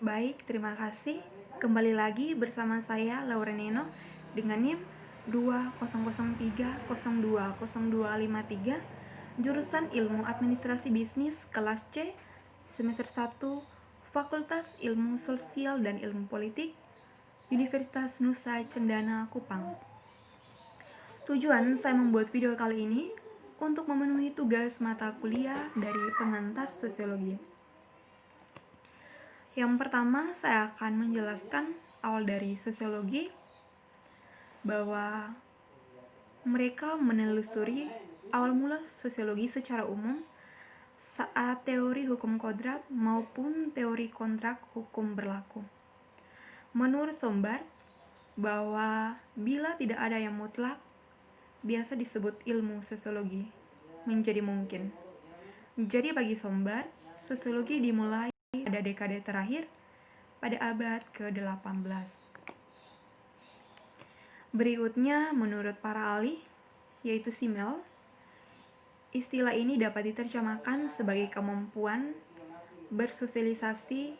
Baik, terima kasih. Kembali lagi bersama saya Laura Neno dengan NIM 2003020253, jurusan Ilmu Administrasi Bisnis kelas C, semester 1, Fakultas Ilmu Sosial dan Ilmu Politik, Universitas Nusa Cendana Kupang. Tujuan saya membuat video kali ini untuk memenuhi tugas mata kuliah dari pengantar sosiologi. Yang pertama, saya akan menjelaskan awal dari sosiologi, bahwa mereka menelusuri awal mula sosiologi secara umum saat teori hukum kodrat maupun teori kontrak hukum berlaku. Menurut Sombart, bahwa bila tidak ada yang mutlak, biasa disebut ilmu sosiologi, menjadi mungkin. Jadi bagi Sombart, sosiologi dimulai pada dekade terakhir pada abad ke-18. Berikutnya, menurut para ahli, yaitu Simmel, istilah ini dapat diterjemahkan sebagai kemampuan bersosialisasi,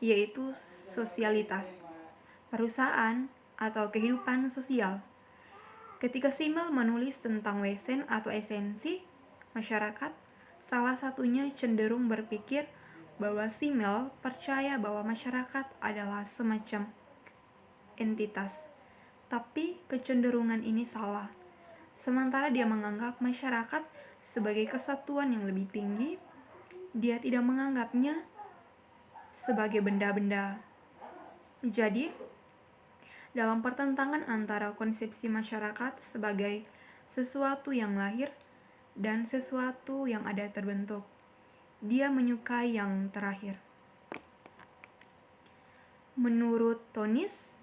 yaitu sosialitas, perusahaan, atau kehidupan sosial. Ketika Simmel menulis tentang wesen atau esensi masyarakat, salah satunya cenderung berpikir bahwa Simmel percaya bahwa masyarakat adalah semacam entitas. Tapi kecenderungan ini salah. Sementara dia menganggap masyarakat sebagai kesatuan yang lebih tinggi, dia tidak menganggapnya sebagai benda-benda. Jadi, dalam pertentangan antara konsepsi masyarakat sebagai sesuatu yang lahir dan sesuatu yang ada terbentuk, dia menyukai yang terakhir. Menurut Tonis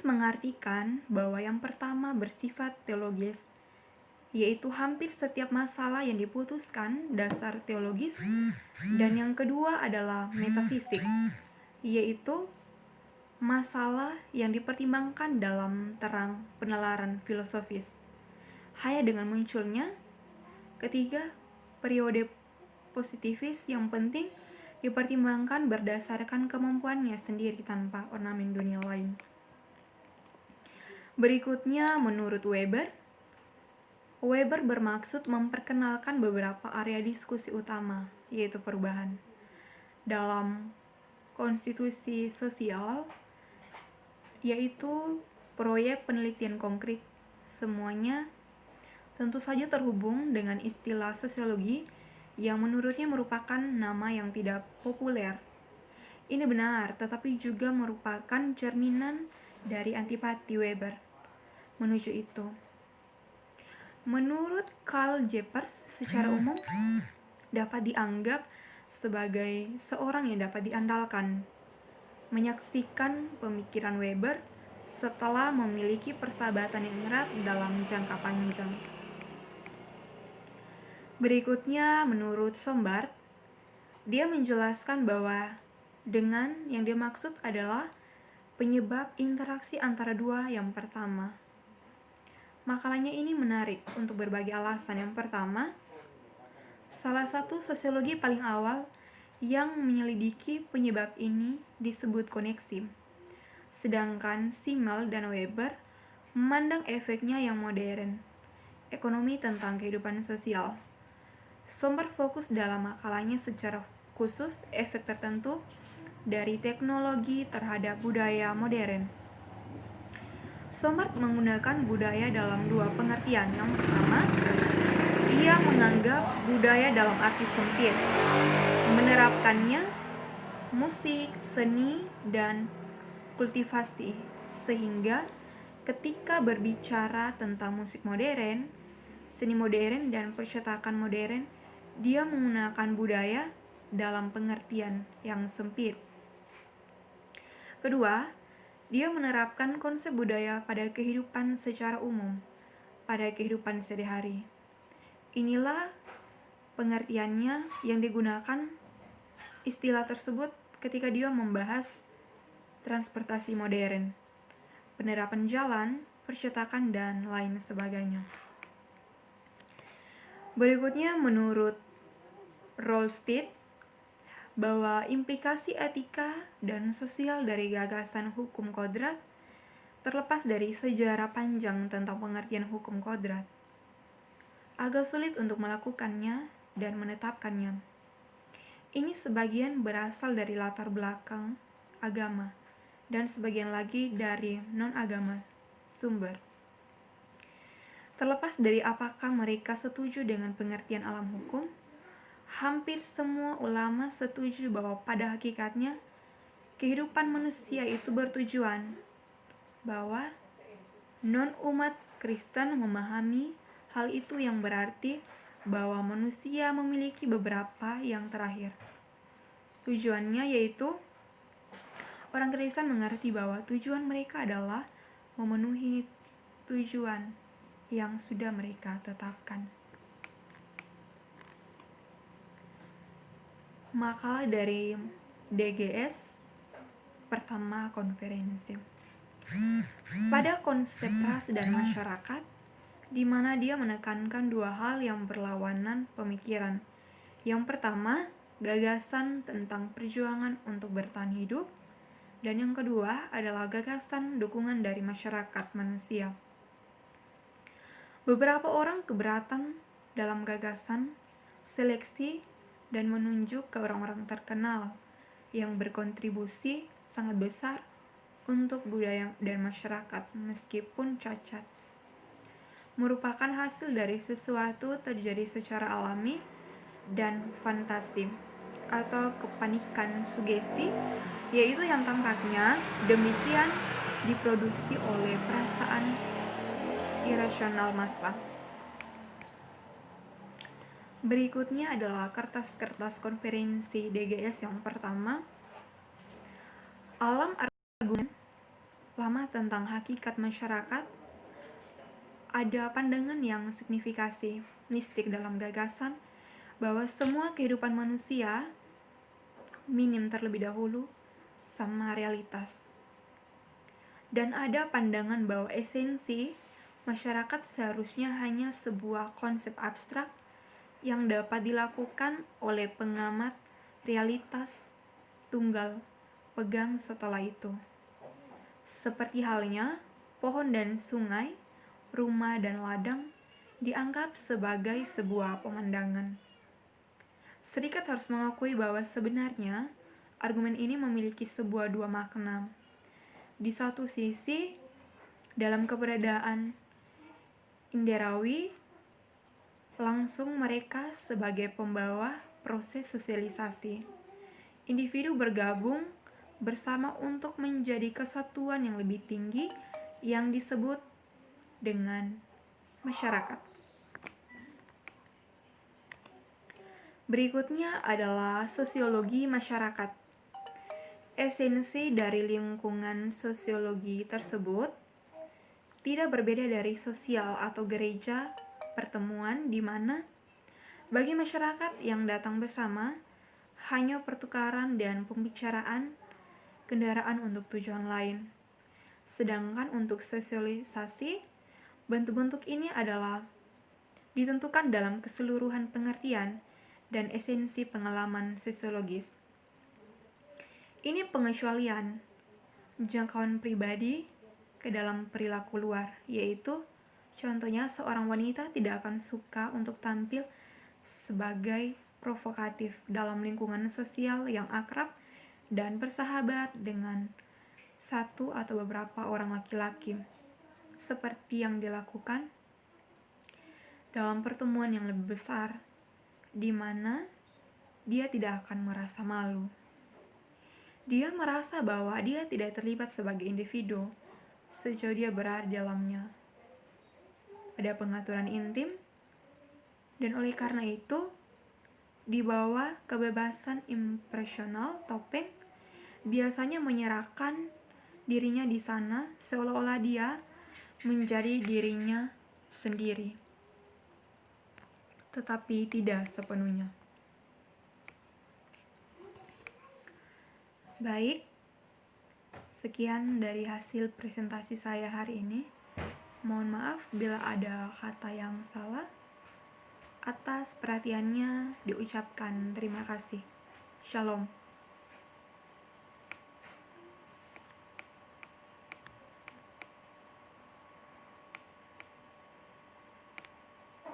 mengartikan bahwa yang pertama bersifat teologis, yaitu hampir setiap masalah yang diputuskan dasar teologis, dan yang kedua adalah metafisik, yaitu masalah yang dipertimbangkan dalam terang penalaran filosofis. Hanya dengan munculnya ketiga periode positifis yang penting dipertimbangkan berdasarkan kemampuannya sendiri tanpa ornamen dunia lain. Berikutnya, menurut Weber bermaksud memperkenalkan beberapa area diskusi utama, yaitu perubahan dalam konstitusi sosial, yaitu proyek penelitian konkret. Semuanya tentu saja terhubung dengan istilah sosiologi yang menurutnya merupakan nama yang tidak populer. Ini benar, tetapi juga merupakan cerminan dari antipati Weber menuju itu. Menurut Karl Jaspers, secara umum dapat dianggap sebagai seorang yang dapat diandalkan. Menyaksikan pemikiran Weber setelah memiliki persahabatan yang erat dalam jangka panjang. Berikutnya, menurut Sombart, dia menjelaskan bahwa dengan yang dimaksud adalah penyebab interaksi antara dua yang pertama. Makalahnya ini menarik untuk berbagai alasan. Yang pertama, salah satu sosiologi paling awal yang menyelidiki penyebab ini disebut koneksi. Sedangkan Simmel dan Weber memandang efeknya yang modern, ekonomi tentang kehidupan sosial. Sombart fokus dalam makalahnya secara khusus efek tertentu dari teknologi terhadap budaya modern. Sombart menggunakan budaya dalam dua pengertian. Yang pertama, ia menganggap budaya dalam arti sempit, menerapkannya musik, seni, dan kultivasi, sehingga ketika berbicara tentang musik modern, seni modern, dan percetakan modern, dia menggunakan budaya dalam pengertian yang sempit. Kedua, dia menerapkan konsep budaya pada kehidupan secara umum, pada kehidupan sehari-hari. Inilah pengertiannya yang digunakan istilah tersebut ketika dia membahas transportasi modern, penerapan jalan, percetakan, dan lain sebagainya. Berikutnya, menurut Rolstedt, bahwa implikasi etika dan sosial dari gagasan hukum kodrat terlepas dari sejarah panjang tentang pengertian hukum kodrat agak sulit untuk melakukannya dan menetapkannya. Ini sebagian berasal dari latar belakang agama dan sebagian lagi dari non-agama sumber. Terlepas dari apakah mereka setuju dengan pengertian alam hukum, hampir semua ulama setuju bahwa pada hakikatnya kehidupan manusia itu bertujuan, bahwa non-umat Kristen memahami hal itu yang berarti bahwa manusia memiliki beberapa yang terakhir. Tujuannya yaitu orang Kristen mengerti bahwa tujuan mereka adalah memenuhi tujuan yang sudah mereka tetapkan. Makalah dari DGS pertama konferensi pada konsep ras dan masyarakat, di mana dia menekankan dua hal yang berlawanan pemikiran. Yang pertama, gagasan tentang perjuangan untuk bertahan hidup, dan yang kedua adalah gagasan dukungan dari masyarakat manusia. Beberapa orang keberatan dalam gagasan seleksi dan menunjuk ke orang-orang terkenal yang berkontribusi sangat besar untuk budaya dan masyarakat meskipun cacat. Merupakan hasil dari sesuatu terjadi secara alami dan fantasi atau kepanikan sugesti, yaitu yang tampaknya demikian diproduksi oleh perasaan irasional massa. Berikutnya adalah kertas-kertas konferensi DGS yang pertama. Alam argumen lama tentang hakikat masyarakat. Ada pandangan yang signifikasi mistik dalam gagasan bahwa semua kehidupan manusia minim terlebih dahulu sama realitas. Dan ada pandangan bahwa esensi masyarakat seharusnya hanya sebuah konsep abstrak yang dapat dilakukan oleh pengamat realitas tunggal pegang setelah itu. Seperti halnya pohon dan sungai, rumah dan ladang dianggap sebagai sebuah pemandangan. Sedikit harus mengakui bahwa sebenarnya argumen ini memiliki sebuah dua makna. Di satu sisi, dalam keberadaan inderawi, langsung mereka sebagai pembawa proses sosialisasi. Individu bergabung bersama untuk menjadi kesatuan yang lebih tinggi yang disebut dengan masyarakat. Berikutnya adalah sosiologi masyarakat. Esensi dari lingkungan sosiologi tersebut tidak berbeda dari sosial atau gereja pertemuan di mana bagi masyarakat yang datang bersama hanya pertukaran dan pembicaraan kendaraan untuk tujuan lain. Sedangkan untuk sosialisasi, bentuk-bentuk ini adalah ditentukan dalam keseluruhan pengertian dan esensi pengalaman sosiologis. Ini pengecualian jangkauan pribadi ke dalam perilaku luar, yaitu contohnya seorang wanita tidak akan suka untuk tampil sebagai provokatif dalam lingkungan sosial yang akrab dan bersahabat dengan satu atau beberapa orang laki-laki, seperti yang dilakukan dalam pertemuan yang lebih besar, di mana dia tidak akan merasa malu. Dia merasa bahwa dia tidak terlibat sebagai individu sejauh dia berada di dalamnya. Ada pengaturan intim, dan oleh karena itu, di bawah kebebasan impresional, topeng biasanya menyerahkan dirinya di sana seolah-olah dia menjadi dirinya sendiri, tetapi tidak sepenuhnya. Baik, sekian dari hasil presentasi saya hari ini. Mohon maaf bila ada kata yang salah. Atas perhatiannya diucapkan terima kasih. Shalom.